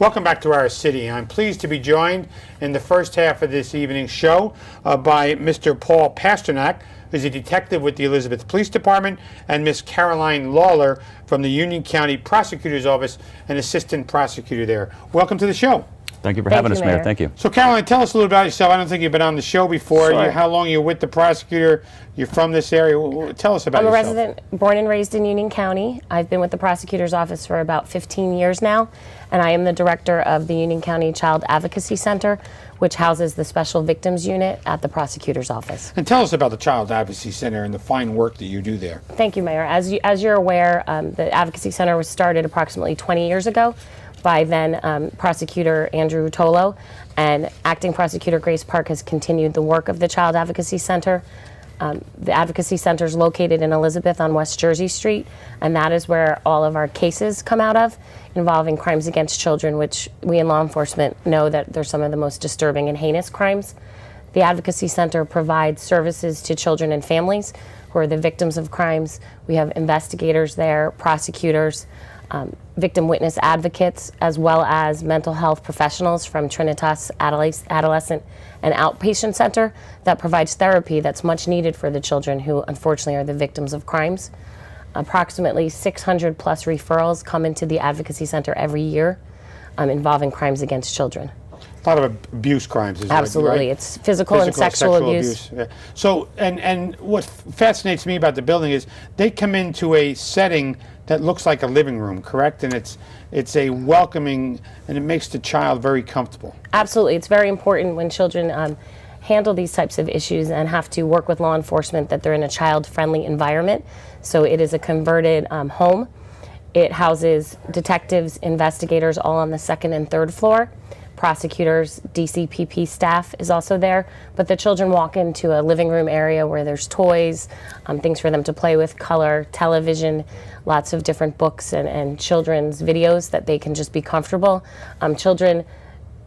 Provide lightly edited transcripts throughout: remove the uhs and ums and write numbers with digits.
Welcome back to our city. I'm pleased to be joined in the first half of this evening's show by Mr. Paul Pasternak, who's a detective with the Elizabeth Police Department, and Miss Caroline Lawler from the Union County Prosecutor's Office, an assistant prosecutor there. Welcome to the show. Thank you for having us, Mayor. Thank you. So, Caroline, tell us a little about yourself. I don't think you've been on the show before. Sure. How long you're with the prosecutor? You're from this area. Tell us about yourself. I'm a resident, born and raised in Union County. I've been with the prosecutor's office for about 15 years now, and I am the director of the Union County Child Advocacy Center, which houses the Special Victims Unit at the prosecutor's office. And tell us about the Child Advocacy Center and the fine work that you do there. Thank you, Mayor. As you're aware, the Advocacy Center was started approximately 20 years ago by then Prosecutor Andrew Ruotolo, and Acting Prosecutor Grace Park has continued the work of the Child Advocacy Center. The Advocacy Center is located in Elizabeth on West Jersey Street, and that is where all of our cases come out of involving crimes against children, which we in law enforcement know that they're some of the most disturbing and heinous crimes. The Advocacy Center provides services to children and families who are the victims of crimes. We have investigators there, prosecutors, victim witness advocates, as well as mental health professionals from Trinitas Adolescent and Outpatient Center that provides therapy that's much needed for the children who unfortunately are the victims of crimes. Approximately 600 plus referrals come into the Advocacy Center every year involving crimes against children. A lot of abuse crimes. Absolutely. Right? It's physical and sexual abuse. Yeah. So, and what fascinates me about the building is they come into a setting that looks like a living room, correct? And it's a welcoming, and it makes the child very comfortable. Absolutely. It's very important when children handle these types of issues and have to work with law enforcement that they're in a child-friendly environment. So it is a converted home. It houses detectives, investigators all on the second and third floor. Prosecutors, DCPP staff is also there, but the children walk into a living room area where there's toys, things for them to play with, color, television, lots of different books and children's videos that they can just be comfortable. Children,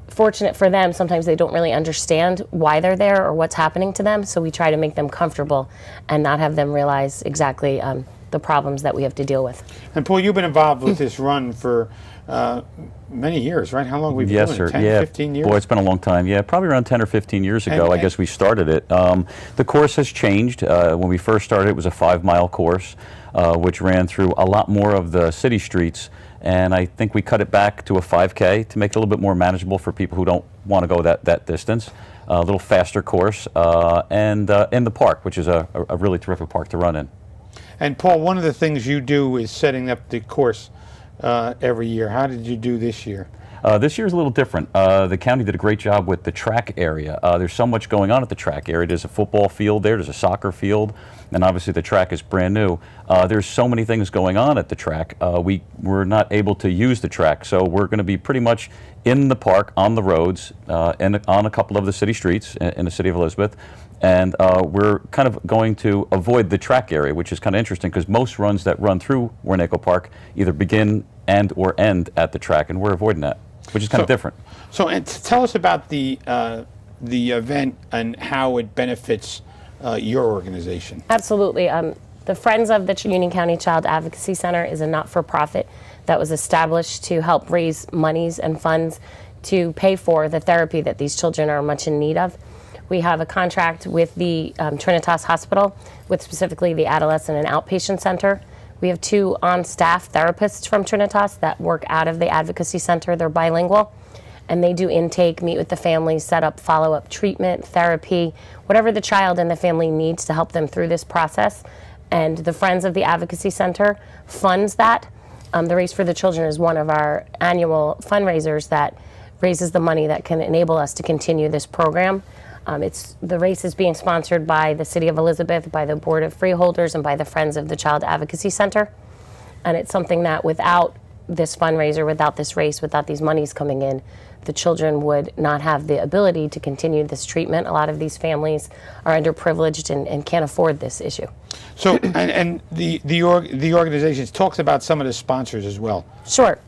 fortunate for them, sometimes they don't really understand why they're there or what's happening to them, so we try to make them comfortable and not have them realize exactly the problems that we have to deal with. And Paul, you've been involved with this run for many years, right? How long we've been doing it? 10, 15 years? Boy, it's been a long time. Yeah, probably around 10 or 15 years ago, I guess we started it. The course has changed. When we first started, it was a 5-mile course, which ran through a lot more of the city streets. And I think we cut it back to a 5K to make it a little bit more manageable for people who don't want to go that distance. A little faster course, and in the park, which is a really terrific park to run in. And Paul, one of the things you do is setting up the course every year. How did you do this year? This year's a little different. The county did a great job with the track area. There's so much going on at the track area. There's a football field there's a soccer field, and obviously the track is brand new. There's so many things going on at the track. We were not able to use the track, so we're going to be pretty much in the park, on the roads, and on a couple of the city streets in the city of Elizabeth. And we're kind of going to avoid the track area, which is kind of interesting because most runs that run through Wernicke Park either begin and or end at the track, and we're avoiding that, which is kind of different. So, and tell us about the event and how it benefits your organization. Absolutely. The Friends of the Union County Child Advocacy Center is a not-for-profit that was established to help raise monies and funds to pay for the therapy that these children are much in need of. We have a contract with the Trinitas Hospital, with specifically the Adolescent and Outpatient Center. We have 2 on-staff therapists from Trinitas that work out of the Advocacy Center. They're bilingual, and they do intake, meet with the families, set up follow-up treatment, therapy, whatever the child and the family needs to help them through this process. And the Friends of the Advocacy Center funds that. The Race for the Children is one of our annual fundraisers that raises the money that can enable us to continue this program. The race is being sponsored by the City of Elizabeth, by the Board of Freeholders, and by the Friends of the Child Advocacy Center. And it's something that without this fundraiser, without this race, without these monies coming in, the children would not have the ability to continue this treatment. A lot of these families are underprivileged and can't afford this issue. So, and the organization talks about some of the sponsors as well. Sure.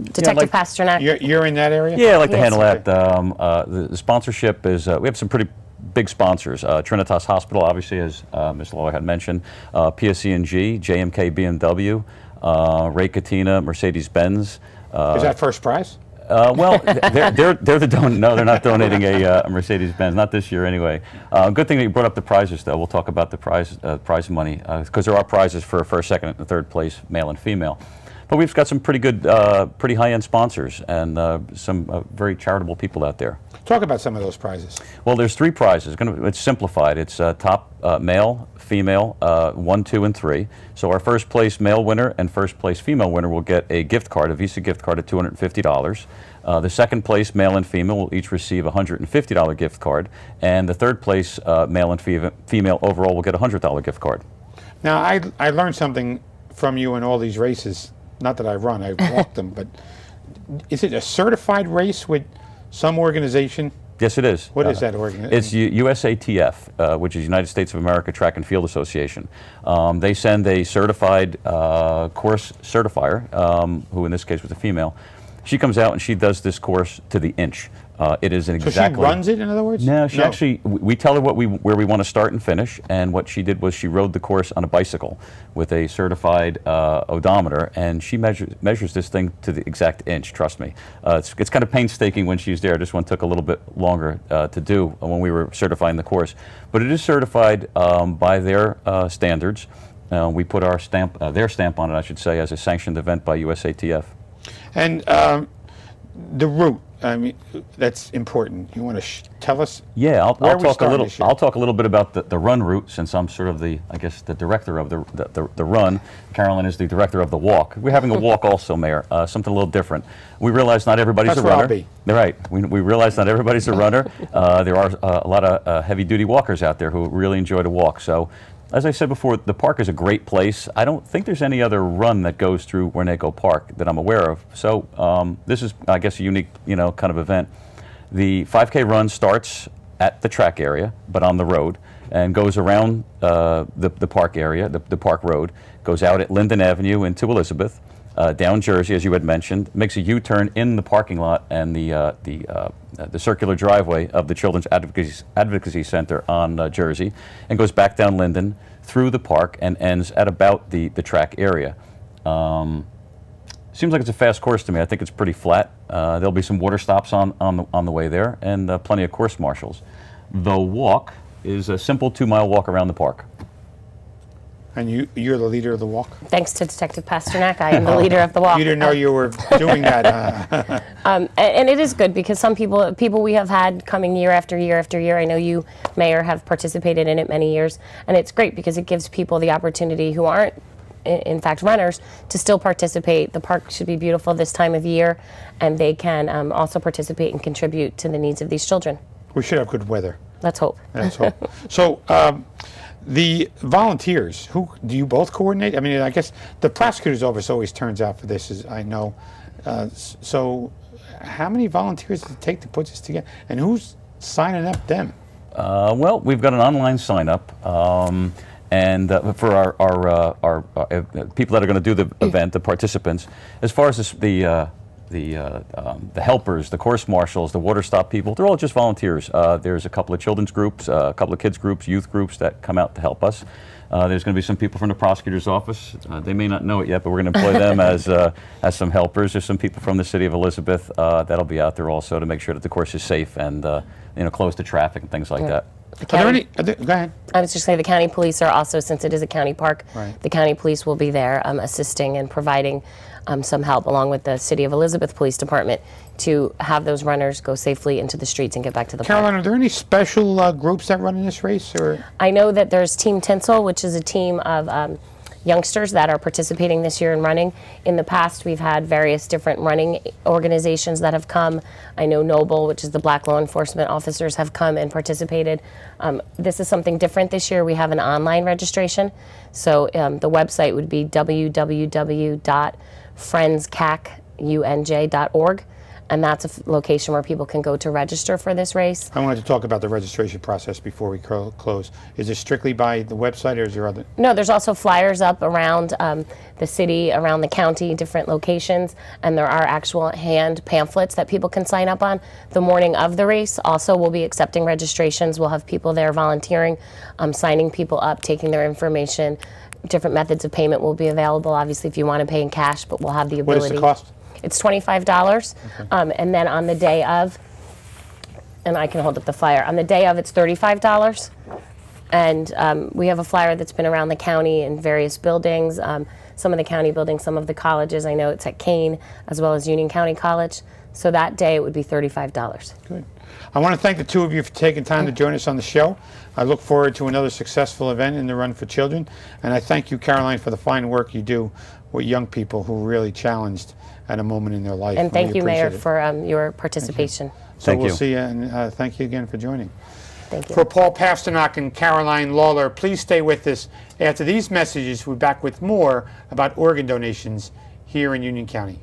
Detective Pasternak. You're in that area? Yeah, I like to handle that. The sponsorship is, we have some pretty big sponsors. Trinitas Hospital, obviously, as Ms. Lawler had mentioned, PSE&G, JMK BMW, Ray Katina, Mercedes-Benz, Is that first prize? Well, they're no, they're not donating a Mercedes-Benz, not this year anyway. Good thing that you brought up the prizes, though. We'll talk about the prize money, because there are prizes for first, second, and third place, male and female. But we've got some pretty good, pretty high-end sponsors and some very charitable people out there. Talk about some of those prizes. Well, there's 3 prizes. It's simplified. It's top male, female, 1, 2, and 3. So our first place male winner and first place female winner will get a gift card, a Visa gift card of $250. The second place male and female will each receive a $150 gift card, and the third place male and female overall will get a $100 gift card. Now, I learned something from you in all these races. Not that I run, I walked them, but is it a certified race with some organization? Yes, it is. What is that organization? It's USATF, which is United States of America Track and Field Association. They send a certified course certifier, who in this case was a female. She comes out and she does this course to the inch. It is an exactly. So she runs it, in other words? No, she actually. We tell her where we want to start and finish, and what she did was she rode the course on a bicycle with a certified odometer, and she measures this thing to the exact inch. Trust me, it's kind of painstaking when she's there. This one took a little bit longer to do when we were certifying the course, but it is certified by their standards. We put our stamp, their stamp on it, I should say, as a sanctioned event by USATF. And the route. I mean, that's important. You want to tell us? Yeah, I'll talk a little. this year? I'll talk a little bit about the run route, since I'm sort of the director of the run. Carolyn is the director of the walk. We're having a walk also, Mayor. Something a little different. We realize not everybody's That's a runner. where I'll be. Right. We realize not everybody's a runner. There are a lot of heavy-duty walkers out there who really enjoy to walk. So, as I said before, the park is a great place. I don't think there's any other run that goes through Wernico Park that I'm aware of. So this is, I guess, a unique, kind of event. The 5K run starts at the track area, but on the road, and goes around the park area, the park road, goes out at Linden Avenue into Elizabeth, down Jersey, as you had mentioned, makes a U-turn in the parking lot and the circular driveway of the Children's Advocacy Center on Jersey, and goes back down Linden through the park and ends at about the track area. Seems like it's a fast course to me. I think it's pretty flat. There'll be some water stops on the way there, and plenty of course marshals. The walk is a simple 2-mile walk around the park. And you're the leader of the walk? Thanks to Detective Pasternak, I am the leader of the walk. You didn't know you were doing that. And it is good because some people we have had coming year after year after year. I know you, Mayor, have participated in it many years, and it's great because it gives people the opportunity who aren't, in fact, runners, to still participate. The park should be beautiful this time of year, and they can also participate and contribute to the needs of these children. We should have good weather. Let's hope. That's all. So the volunteers, who do you both coordinate? I mean, I guess the prosecutor's office always turns out for this, as I know. So how many volunteers does it take to put this together? And who's signing up them? Well, we've got an online sign-up. And for our people that are going to do the event, the participants, as far as the helpers, the course marshals, the water stop people, they're all just volunteers. There's a couple of children's groups, a couple of kids groups, youth groups that come out to help us. There's going to be some people from the prosecutor's office. They may not know it yet, but we're going to employ them as some helpers. There's some people from the city of Elizabeth that'll be out there also to make sure that the course is safe and close to traffic and things like that. Go ahead. I was just saying the county police are also, since it is a county park, Right. the county police will be there assisting and providing some help along with the City of Elizabeth Police Department to have those runners go safely into the streets and get back to the park. Caroline, are there any special groups that run in this race? Or I know that there's Team Tinsel, which is a team of youngsters that are participating this year in running. In the past, we've had various different running organizations that have come. I know Noble, which is the Black law enforcement officers, have come and participated. This is something different this year. We have an online registration. So the website would be www.friendscac.unj.org. And that's a location where people can go to register for this race. I wanted to talk about the registration process before we close. Is it strictly by the website, or is there other? No, there's also flyers up around the city, around the county, different locations, and there are actual hand pamphlets that people can sign up on. The morning of the race, also, we'll be accepting registrations. We'll have people there volunteering, signing people up, taking their information. Different methods of payment will be available, obviously, if you want to pay in cash, but we'll have the ability. What is the cost? It's $25. And then on the day of, and I can hold up the flyer, on the day of it's $35. And we have a flyer that's been around the county in various buildings, some of the county buildings, some of the colleges. I know it's at Kane as well as Union County College. So that day it would be $35. Good. I want to thank the two of you for taking time to join us on the show. I look forward to another successful event in the Run for Children. And I thank you, Caroline, for the fine work you do with young people who are really challenged at a moment in their life. And thank We you, Mayor, appreciate it. for your participation. So Thank we'll you. see you, and thank you again for joining. Thank you. For Paul Pasternak and Caroline Lawler, please stay with us. After these messages, we're back with more about organ donations here in Union County.